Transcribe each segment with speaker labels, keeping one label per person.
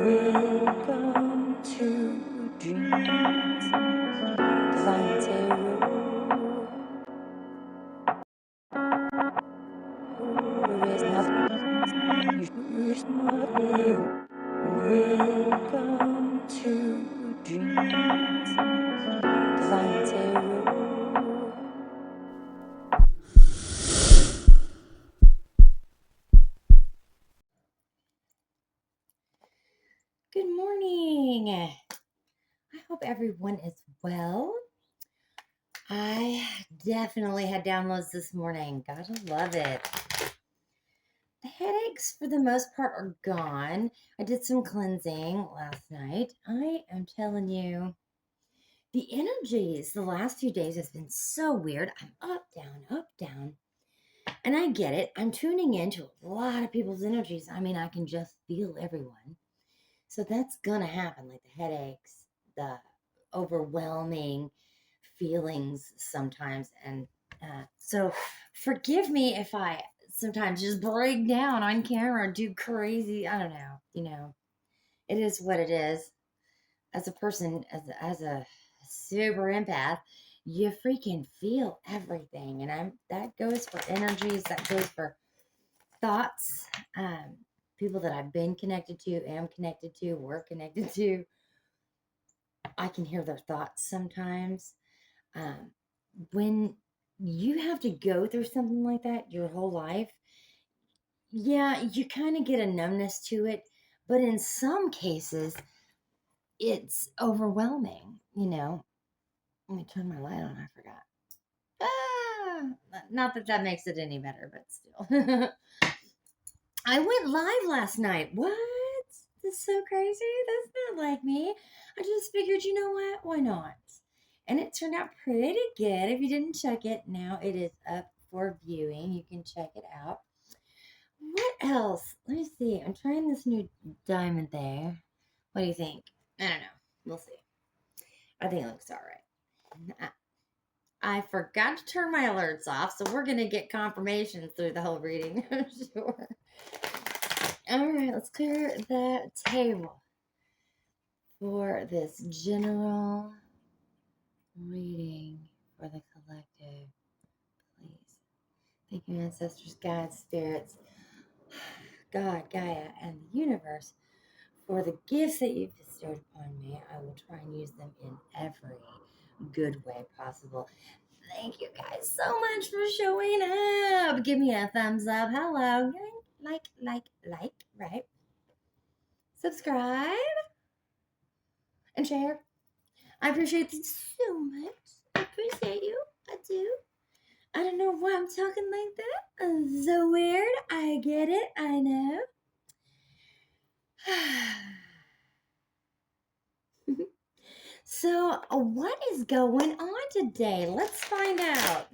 Speaker 1: Welcome to Dreams Divine Tarot, where is nothing you is not you. Welcome to Dreams Divine Tarot. Good morning. I hope everyone is well. I definitely had downloads this morning. Gotta love it. The headaches, for the most part, are gone. I did some cleansing last night. I am telling you, the energies the last few days has been so weird. I'm up, down, up, down. And I get it. I'm tuning into a lot of people's energies. I mean, I can just feel everyone. So that's going to happen, like the headaches, the overwhelming feelings sometimes. And so forgive me if I sometimes just break down on camera, do crazy. I don't know. It is what it is. As a person, as a super empath, you freaking feel everything. And that goes for energies, that goes for thoughts, people that I've been connected to, am connected to, were connected to. I can hear their thoughts sometimes. When you have to go through something like that your whole life, yeah, you kind of get a numbness to it. But in some cases, it's overwhelming. Let me turn my light on. I forgot. Not that that makes it any better, but still. I went live last night. What? That's so crazy. That's not like me. I just figured, you know what? Why not? And it turned out pretty good. If you didn't check it, now it is up for viewing. You can check it out. What else? Let me see. I'm trying this new diamond there. What do you think? I don't know. We'll see. I think it looks all right. I forgot to turn my alerts off, so we're going to get confirmations through the whole reading, I'm sure. All right, let's clear the table for this general reading for the collective, please. Thank you, ancestors, guides, spirits, God, Gaia, and the universe for the gifts that you've bestowed upon me. I will try and use them in every good way possible. Thank you guys so much for showing up. Give me a thumbs up. Hello. Like, right? Subscribe and share. I appreciate you so much. I appreciate you. I do. I don't know why I'm talking like that. So weird. I get it. I know. So, what is going on today? Let's find out.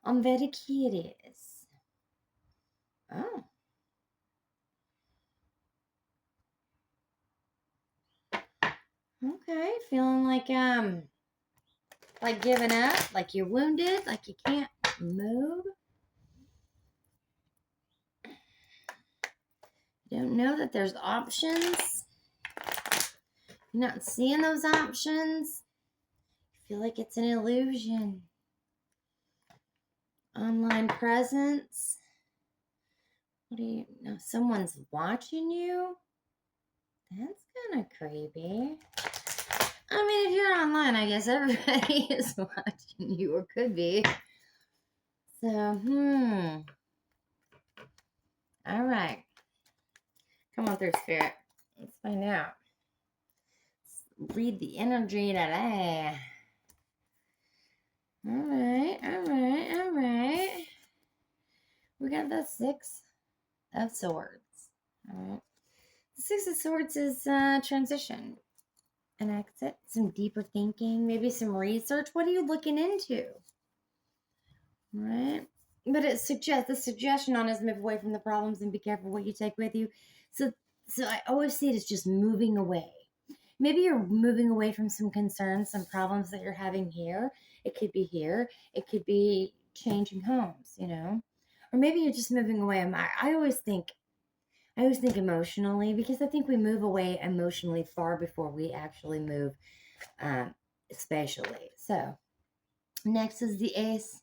Speaker 1: I'm very curious. Oh. Okay. Feeling like giving up, like you're wounded, like you can't move. You don't know that there's options. You're not seeing those options. You feel like it's an illusion. Online presence. What do you know? Someone's watching you? That's kind of creepy. I mean, if you're online, I guess everybody is watching you, or could be. So, all right. Come on through, Spirit. Let's find out. Let's read the energy today. All right. We got the Six of Swords. All right. The Six of Swords is transition, an exit, some deeper thinking, maybe some research. What are you looking into? Right? But it suggests, the suggestion on is move away from the problems and be careful what you take with you. So I always see it as just moving away. Maybe you're moving away from some concerns, some problems that you're having here. It could be here. It could be changing homes, Or maybe you're just moving away. I always think I always think emotionally because I think we move away emotionally far before we actually move spatially. So next is the Ace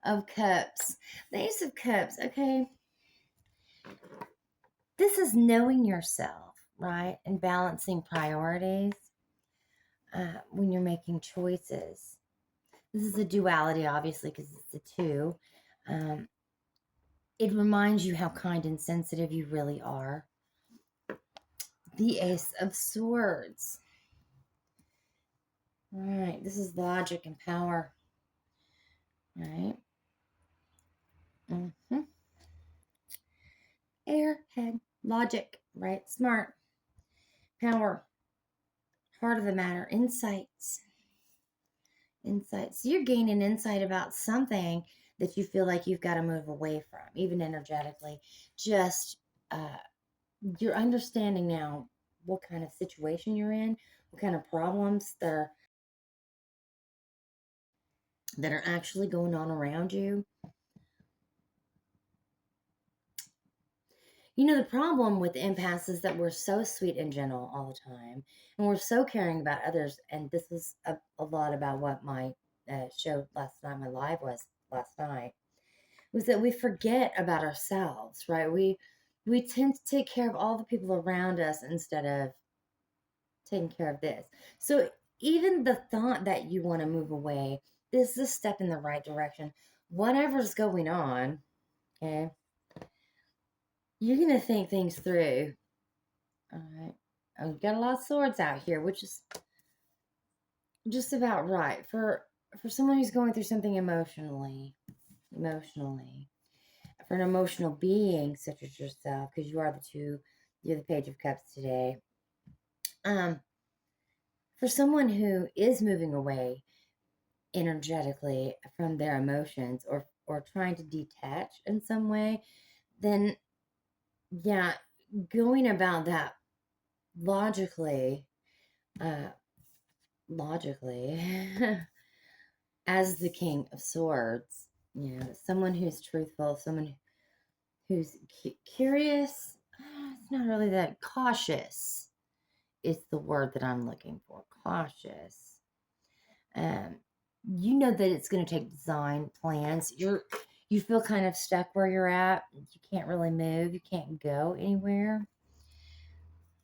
Speaker 1: of Cups. The Ace of Cups, okay. This is knowing yourself, right? And balancing priorities when you're making choices. This is a duality, obviously, because it's a two. Um, it reminds you how kind and sensitive you really are. The Ace of Swords. All right, this is logic and power. All right. Mm-hmm. Airhead. Logic, right? Smart. Power. Heart of the matter. Insights. Insights. So you're gaining insight about something that you feel like you've got to move away from, even energetically. Just you're understanding now what kind of situation you're in, what kind of problems that are actually going on around you. You know, the problem with empaths is that we're so sweet and gentle all the time, and we're so caring about others. And this was a lot about what my show last night, my live was last night, was that we forget about ourselves, right? We tend to take care of all the people around us instead of taking care of this. So even the thought that you want to move away, this is a step in the right direction. Whatever's going on, okay, you're gonna think things through. All right. Oh, we've got a lot of swords out here, which is just about right for someone who's going through something emotionally, for an emotional being such as yourself, because you are the two, you're the Page of Cups today. For someone who is moving away energetically from their emotions or trying to detach in some way, then yeah, going about that logically, uh, logically, as the King of Swords, you know, someone who's truthful, someone who's curious. It's not really that cautious. Is the word that I'm looking for. Cautious. Um, you know that it's going to take design plans. You feel kind of stuck where you're at. You can't really move. You can't go anywhere.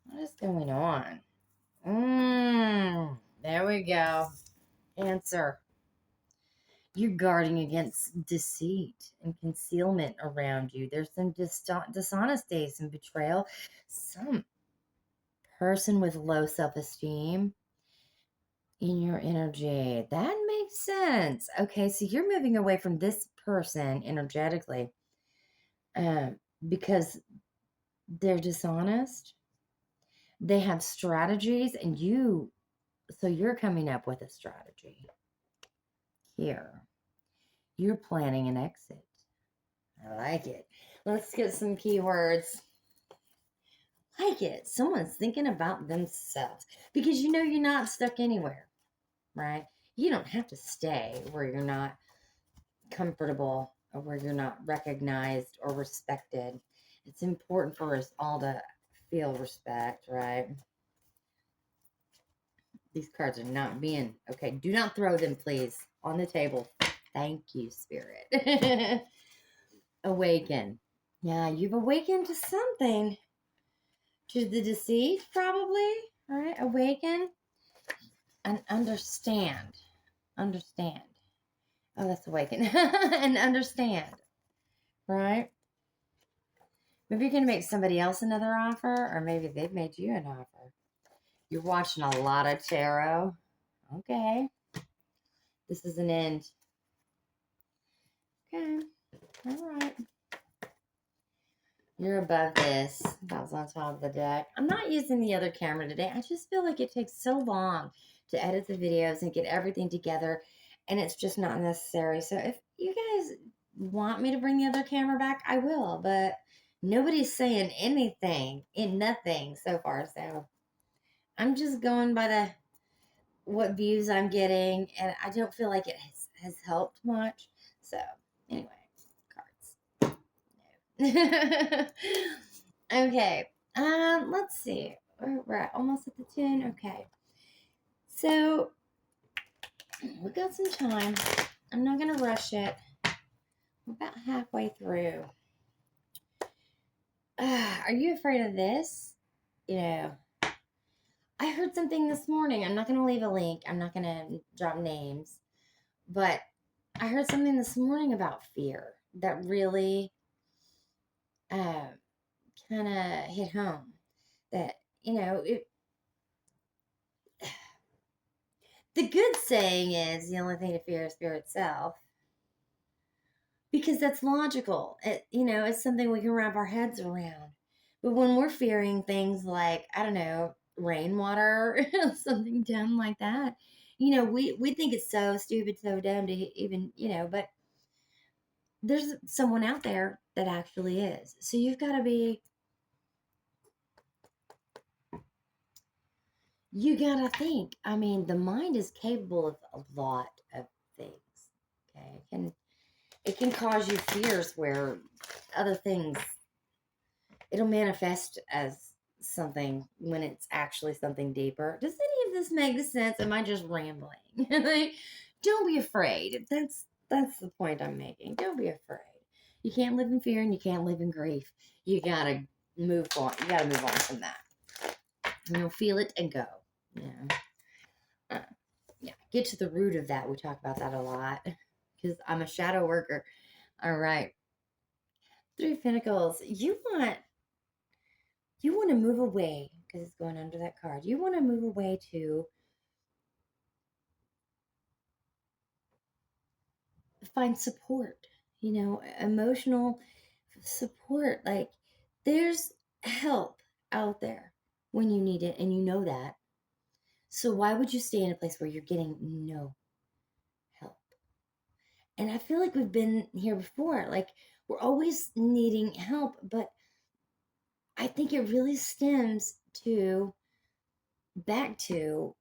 Speaker 1: What is going on? There we go. Answer. You're guarding against deceit and concealment around you. There's some dishonesty, some betrayal. Some person with low self-esteem in your energy. That makes sense. Okay, so you're moving away from this person energetically because they're dishonest. They have strategies, and so you're coming up with a strategy here. You're planning an exit. I like it. Let's get some keywords. Like it. Someone's thinking about themselves because you know you're not stuck anywhere, right? You don't have to stay where you're not comfortable or where you're not recognized or respected. It's important for us all to feel respect, right? These cards are not being okay. Do not throw them, please, on the table. Thank you, Spirit. Awaken. Yeah, you've awakened to something. To the deceit, probably. Right? Awaken and understand. Understand. Oh, that's awaken. And understand. Right? Maybe you're going to make somebody else another offer, or maybe they've made you an offer. You're watching a lot of tarot. Okay. This is an end. Okay. All right. You're above this. That was on top of the deck. I'm not using the other camera today. I just feel like it takes so long to edit the videos and get everything together, and it's just not necessary. So if you guys want me to bring the other camera back, I will, but nobody's saying anything in nothing so far. So I'm just going by what views I'm getting, and I don't feel like it has helped much. So anyway, cards. No. Okay. Let's see. We're at almost at the 10. Okay. So we got some time. I'm not gonna rush it. We're about halfway through. Are you afraid of this? You know, I heard something this morning. I'm not gonna leave a link. I'm not gonna drop names, but I heard something this morning about fear that really uh, kind of hit home. That the good saying is the only thing to fear is fear itself, because that's logical. It's something we can wrap our heads around. But when we're fearing things like, I don't know, rainwater, something dumb like that, we think it's so stupid, so dumb to even, but there's someone out there that actually is. So you gotta think. I mean, the mind is capable of a lot of things. Okay. It can cause you fears where other things, it'll manifest as something when it's actually something deeper. Does any of this make sense? Am I just rambling? Like, don't be afraid. That's the point I'm making. Don't be afraid. You can't live in fear and you can't live in grief. You gotta move on. You gotta move on from that. Feel it and go. Yeah. Yeah. Get to the root of that. We talk about that a lot because I'm a shadow worker. All right. Three of Pentacles. You want to move away because it's going under that card. You want to move away to find support, emotional support. Like, there's help out there when you need it, and you know that. So why would you stay in a place where you're getting no help? And I feel like we've been here before. Like, we're always needing help, but I think it really stems back to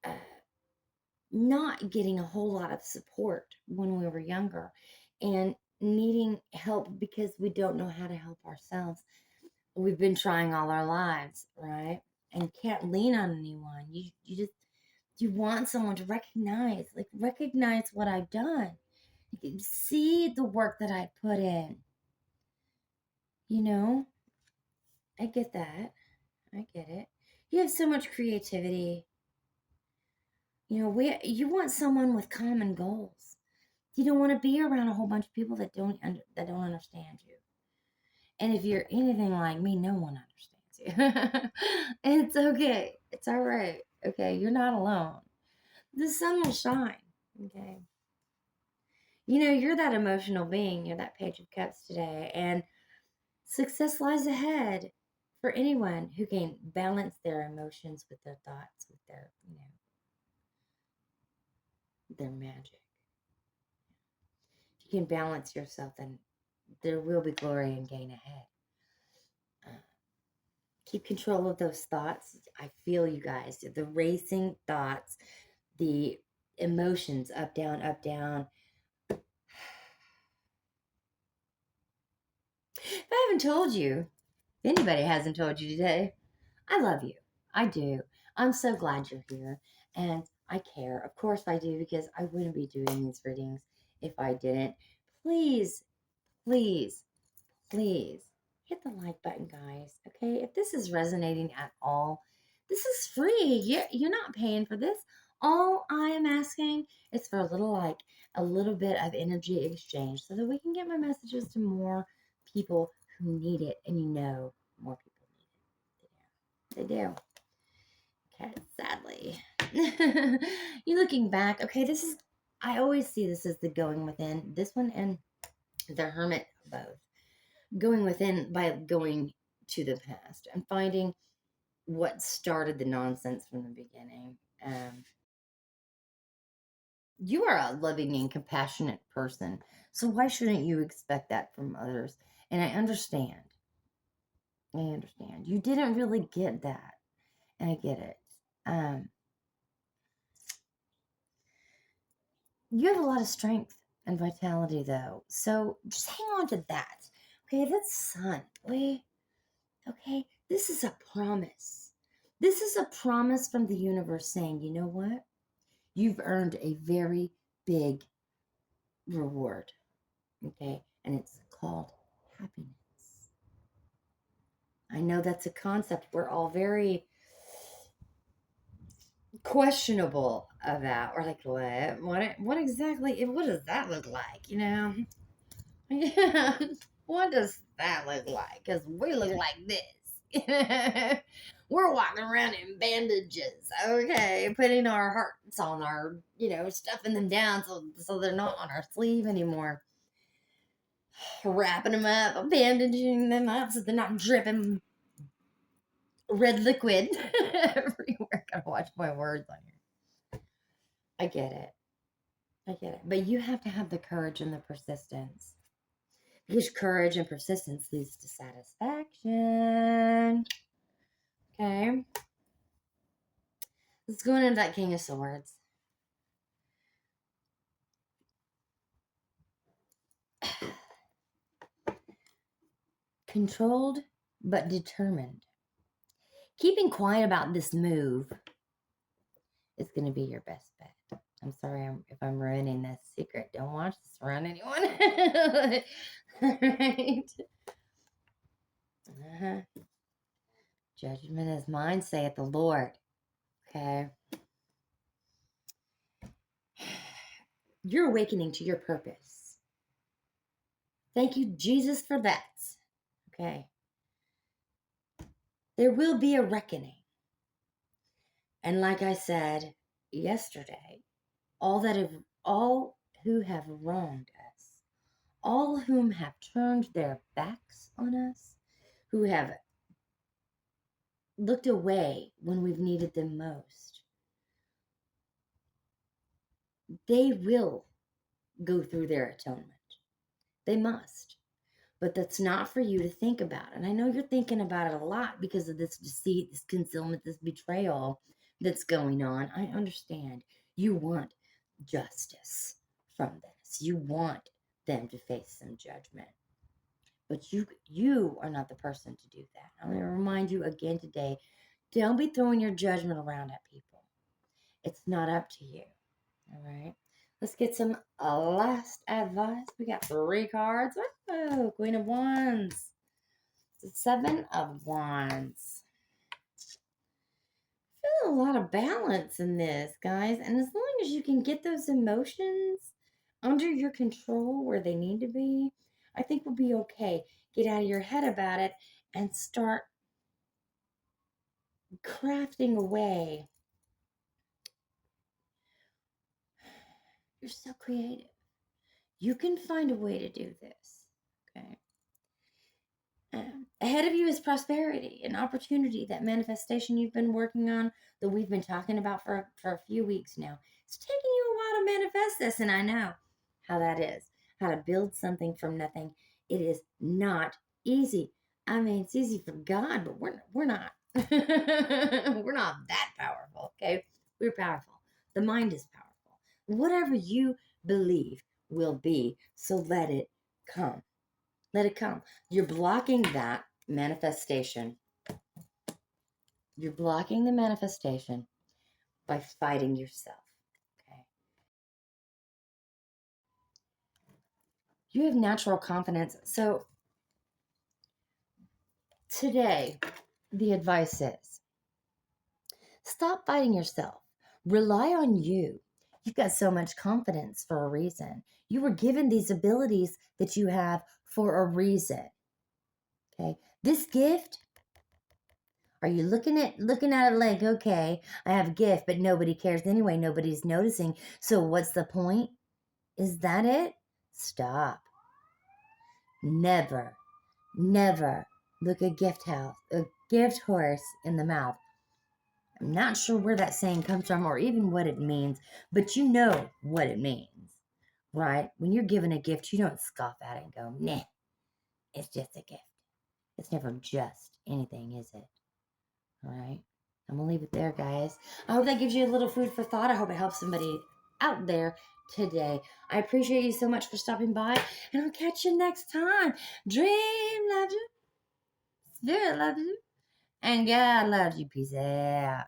Speaker 1: uh, not getting a whole lot of support when we were younger and needing help because we don't know how to help ourselves. We've been trying all our lives, right? And can't lean on anyone. You want someone to recognize what I've done. See the work that I put in. I get that. I get it. You have so much creativity. You want someone with common goals. You don't want to be around a whole bunch of people that don't understand you. And if you're anything like me, no one understands you. It's okay. It's all right. Okay, you're not alone. The sun will shine. Okay. You're that emotional being. You're that Page of Cups today, and success lies ahead for anyone who can balance their emotions with their thoughts, with their magic. If you can balance yourself, then there will be glory and gain ahead. Keep control of those thoughts. I feel you guys. The racing thoughts, the emotions, up, down, up, down. If I haven't told you, if anybody hasn't told you today, I love you. I do. I'm so glad you're here. And I care. Of course I do, because I wouldn't be doing these readings if I didn't. Please, please, please hit the like button, guys. Okay? If this is resonating at all, this is free. You're not paying for this. All I am asking is for a little like, a little bit of energy exchange so that we can get my messages to more people who need it. And more people need it. They do. Okay, sadly. You looking back, okay, I always see this as the going within. This one and the Hermit, both. Going within by going to the past and finding what started the nonsense from the beginning. You are a loving and compassionate person, so why shouldn't you expect that from others? And I understand. You didn't really get that, and I get it. You have a lot of strength and vitality, though, so just hang on to that. Okay, that's Sun. Okay? This is a promise. This is a promise from the universe saying, you know what? You've earned a very big reward. Okay? And it's called happiness. I know that's a concept we're all very questionable about. We're like, what exactly, what does that look like? Yeah. What does that look like? Because we look like this. We're walking around in bandages, okay, putting our hearts on our, stuffing them down so they're not on our sleeve anymore, wrapping them up, bandaging them up so they're not dripping red liquid everywhere. Gotta watch my words on here. I get it. But you have to have the courage and the persistence. Because courage and persistence leads to satisfaction. Okay. Let's go into that King of Swords. Controlled but determined. Keeping quiet about this move is going to be your best bet. I'm sorry if I'm ruining this secret. Don't watch this around anyone. Right? Judgment is mine, saith the Lord. Okay. You're awakening to your purpose. Thank you, Jesus, for that. Okay. There will be a reckoning. And like I said yesterday, all who have wronged us, all whom have turned their backs on us, who have looked away when we've needed them most, they will go through their atonement. They must. But that's not for you to think about. And I know you're thinking about it a lot because of this deceit, this concealment, this betrayal that's going on. I understand. You want justice from this. You want them to face some judgment. But you are not the person to do that. I'm going to remind you again today, don't be throwing your judgment around at people. It's not up to you. All right? Let's get some last advice. We got 3 cards. Oh, Queen of Wands. 7 of Wands. I feel a lot of balance in this, guys. And as long as you can get those emotions under your control where they need to be, I think we'll be okay. Get out of your head about it and start crafting away. You're so creative. You can find a way to do this, okay? Ahead of you is prosperity, an opportunity, that manifestation you've been working on, that we've been talking about for a few weeks now. It's taking you a while to manifest this, and I know how that is, how to build something from nothing. It is not easy. I mean, it's easy for God, but we're not. We're not that powerful, okay? We're powerful. The mind is powerful. Whatever you believe will be, so let it come. Let it come. You're blocking that manifestation. You're blocking the manifestation by fighting yourself. Okay. You have natural confidence. So today, the advice is stop fighting yourself. Rely on you. You've got so much confidence for a reason. You were given these abilities that you have for a reason. Okay. This gift, are you looking at it like, okay, I have a gift, but nobody cares anyway. Nobody's noticing. So what's the point? Is that it? Stop. Never, never look a gift horse in the mouth. I'm not sure where that saying comes from or even what it means, but you know what it means, right? When you're given a gift, you don't scoff at it and go, nah, it's just a gift. It's never just anything, is it? All right. I'm going to leave it there, guys. I hope that gives you a little food for thought. I hope it helps somebody out there today. I appreciate you so much for stopping by, and I'll catch you next time. Dream, legend. Spirit loves you. And God loves you. Peace out.